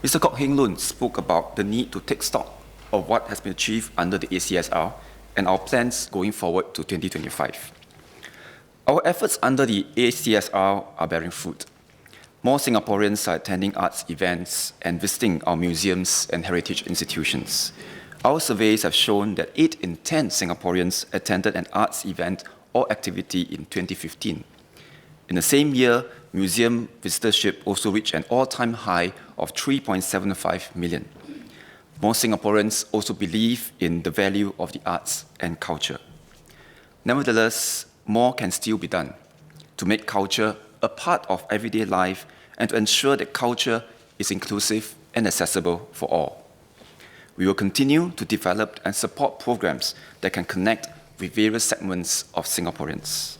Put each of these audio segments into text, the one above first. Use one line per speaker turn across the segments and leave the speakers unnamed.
Mr. Kok Heng Loon spoke about the need to take stock of what has been achieved under the ACSR and our plans going forward to 2025. Our efforts under the ACSR are bearing fruit. More Singaporeans are attending arts events and visiting our museums and heritage institutions. Our surveys have shown that 8 in 10 Singaporeans attended an arts event or activity in 2015. In the same year, museum visitorship also reached an all-time high of 3.75 million. More Singaporeans also believe in the value of the arts and culture. Nevertheless, more can still be done to make culture a part of everyday life and to ensure that culture is inclusive and accessible for all. We will continue to develop and support programs that can connect with various segments of Singaporeans.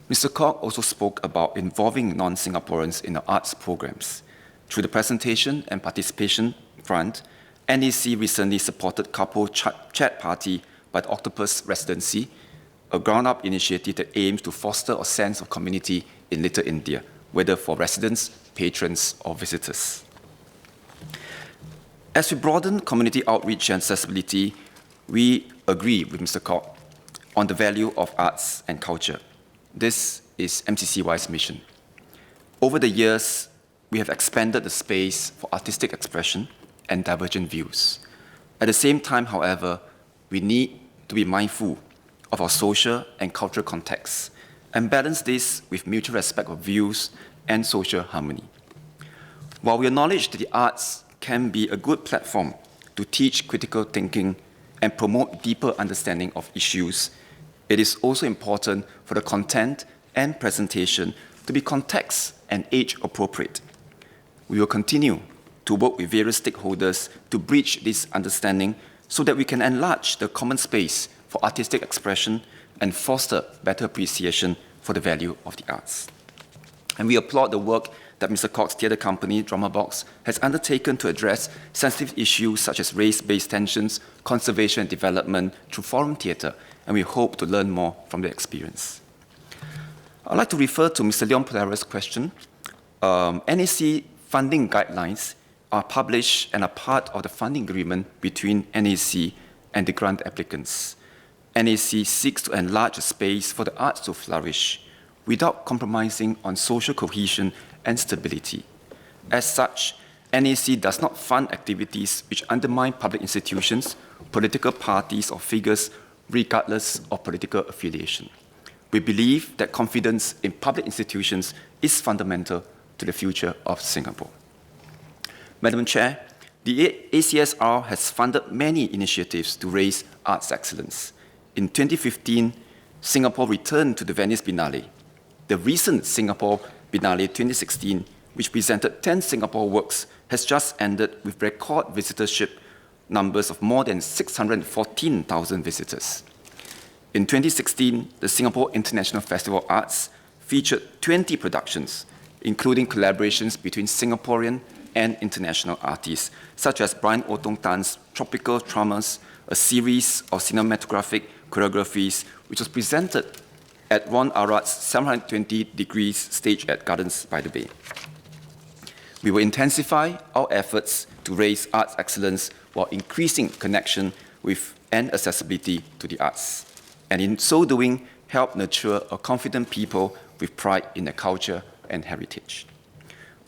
Mr. Kok also spoke about involving non-Singaporeans in the arts programs. Through the presentation and participation front, NAC recently supported Couple Chat Party by the Octopus Residency, a ground-up initiative that aims to foster a sense of community in Little India, whether for residents, patrons, or visitors. As we broaden community outreach and accessibility, we agree with Mr. Kok on the value of arts and culture. This is MCCY's mission. Over the years, we have expanded the space for artistic expression and divergent views. At the same time, however, we need to be mindful of our social and cultural contexts and balance this with mutual respect of views and social harmony. While we acknowledge that the arts can be a good platform to teach critical thinking and promote deeper understanding of issues, it is also important for the content and presentation to be context and age appropriate. We will continue to work with various stakeholders to bridge this understanding so that we can enlarge the common space for artistic expression and foster better appreciation for the value of the arts. And we applaud the work that Mr. Kok's theatre company, Drama Box, has undertaken to address sensitive issues such as race-based tensions, conservation and development through forum theatre, and we hope to learn more from their experience. I'd like to refer to Mr. Leon Pereira's question. NAC funding guidelines are published and are part of the funding agreement between NAC and the grant applicants. NAC seeks to enlarge the space for the arts to flourish without compromising on social cohesion and stability. As such, NAC does not fund activities which undermine public institutions, political parties, or figures regardless of political affiliation. We believe that confidence in public institutions is fundamental to the future of Singapore. Madam Chair, the ACSR has funded many initiatives to raise arts excellence. In 2015, Singapore returned to the Venice Biennale. The recent Singapore Biennale 2016, which presented 10 Singapore works, has just ended with record visitorship numbers of more than 614,000 visitors. In 2016, the Singapore International Festival of Arts featured 20 productions, including collaborations between Singaporean and international artists, such as Brian Otong Tan's Tropical Traumas, a series of cinematographic choreographies, which was presented at Ron Arrad's 720 degrees stage at Gardens by the Bay. We will intensify our efforts to raise arts excellence while increasing connection with and accessibility to the arts, and in so doing, help nurture a confident people with pride in their culture and heritage.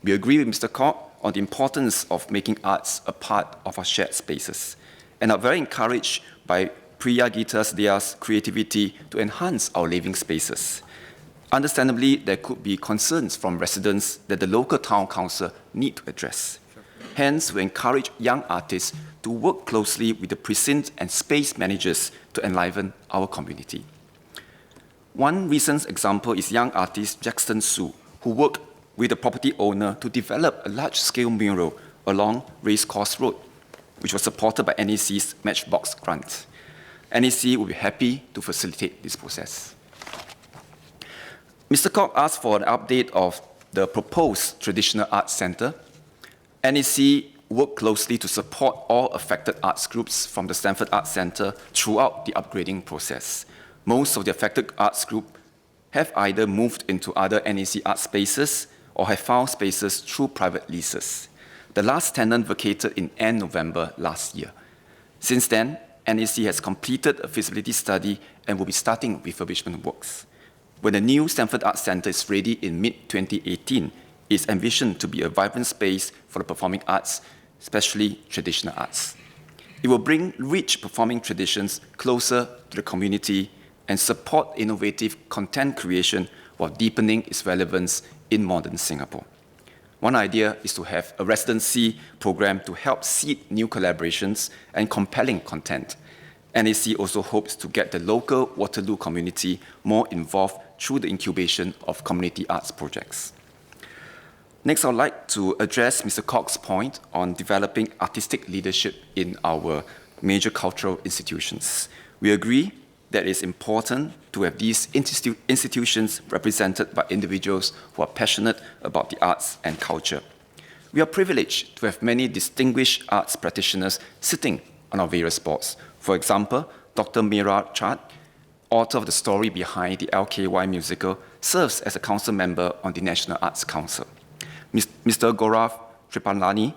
We agree with Mr. Kok on the importance of making arts a part of our shared spaces, and are very encouraged by Priya Gita's Dia's creativity to enhance our living spaces. Understandably, there could be concerns from residents that the local town council need to address. Hence, we encourage young artists to work closely with the precinct and space managers to enliven our community. One recent example is young artist Jackson Su, who worked with the property owner to develop a large-scale mural along Racecourse Road, which was supported by NAC's Matchbox grant. NAC will be happy to facilitate this process. Mr. Kok asked for an update of the proposed Traditional Arts Centre. NAC worked closely to support all affected arts groups from the Stanford Arts Centre throughout the upgrading process. Most of the affected arts groups have either moved into other NAC art spaces or have found spaces through private leases. The last tenant vacated in end November last year. Since then, NAC has completed a feasibility study and will be starting refurbishment works. When the new Stanford Arts Centre is ready in mid-2018, it is envisioned to be a vibrant space for the performing arts, especially traditional arts. It will bring rich performing traditions closer to the community and support innovative content creation while deepening its relevance in modern Singapore. One idea is to have a residency program to help seed new collaborations and compelling content. NAC also hopes to get the local Waterloo community more involved through the incubation of community arts projects. Next, I would like to address Mr. Kok's point on developing artistic leadership in our major cultural institutions. We agree that it is important to have these institutions represented by individuals who are passionate about the arts and culture. We are privileged to have many distinguished arts practitioners sitting on our various boards. For example, Dr. Meera Chand, author of the story behind the LKY musical, serves as a council member on the National Arts Council. Mr. Gaurav Tripalani,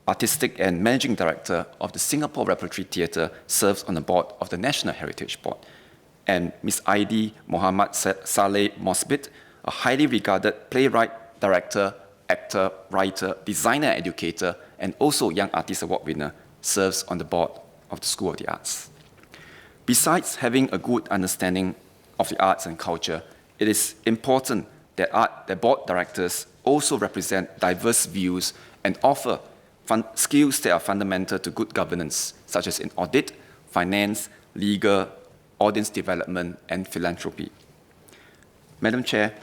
Artistic and Managing Director of the Singapore Repertory Theatre, serves on the board of the National Heritage Board. And Ms. Aidi Mohammad Saleh Mosbit, a highly regarded playwright, director, actor, writer, designer, educator, and also Young Artist Award winner, serves on the board of the School of the Arts. Besides having a good understanding of the arts and culture, it is important that board directors also represent diverse views and offer skills that are fundamental to good governance, such as in audit, finance, legal, audience development, and philanthropy. Madam Chair,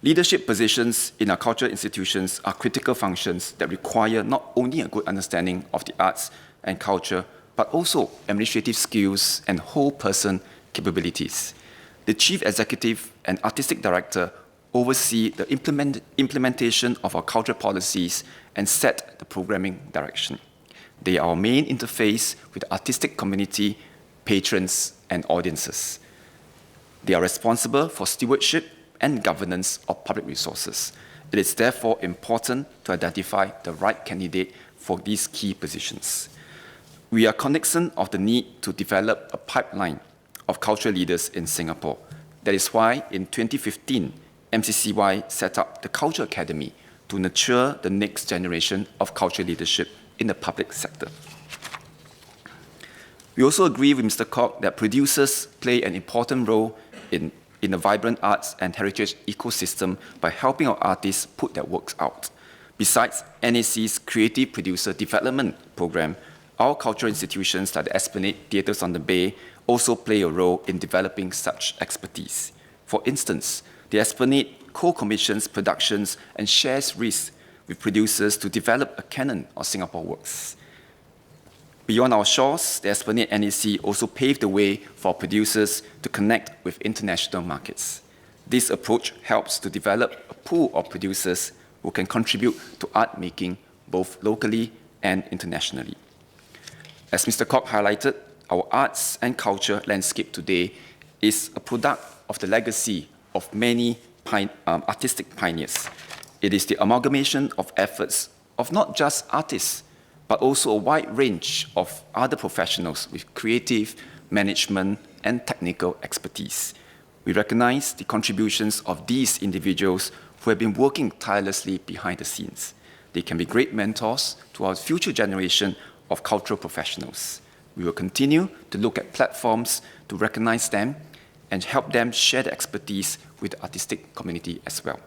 leadership positions in our cultural institutions are critical functions that require not only a good understanding of the arts and culture, but also administrative skills and whole person capabilities. The Chief Executive and Artistic Director oversee the implementation of our cultural policies and set the programming direction. They are our main interface with the artistic community, patrons, and audiences. They are responsible for stewardship and governance of public resources. It is therefore important to identify the right candidate for these key positions. We are cognizant of the need to develop a pipeline of cultural leaders in Singapore. That is why in 2015, MCCY set up the Culture Academy to nurture the next generation of cultural leadership in the public sector. We also agree with Mr. Kok that producers play an important role in the vibrant arts and heritage ecosystem by helping our artists put their works out. Besides NAC's Creative Producer Development Program, our cultural institutions like the Esplanade Theatres on the Bay also play a role in developing such expertise. For instance, the Esplanade co-commissions productions and shares risks with producers to develop a canon of Singapore works. Beyond our shores, the Esplanade NAC also paved the way for producers to connect with international markets. This approach helps to develop a pool of producers who can contribute to art making both locally and internationally. As Mr. Kok highlighted, our arts and culture landscape today is a product of the legacy of many artistic pioneers. It is the amalgamation of efforts of not just artists, but also a wide range of other professionals with creative, management, and technical expertise. We recognize the contributions of these individuals who have been working tirelessly behind the scenes. They can be great mentors to our future generation of cultural professionals. We will continue to look at platforms to recognize them and help them share their expertise with the artistic community as well.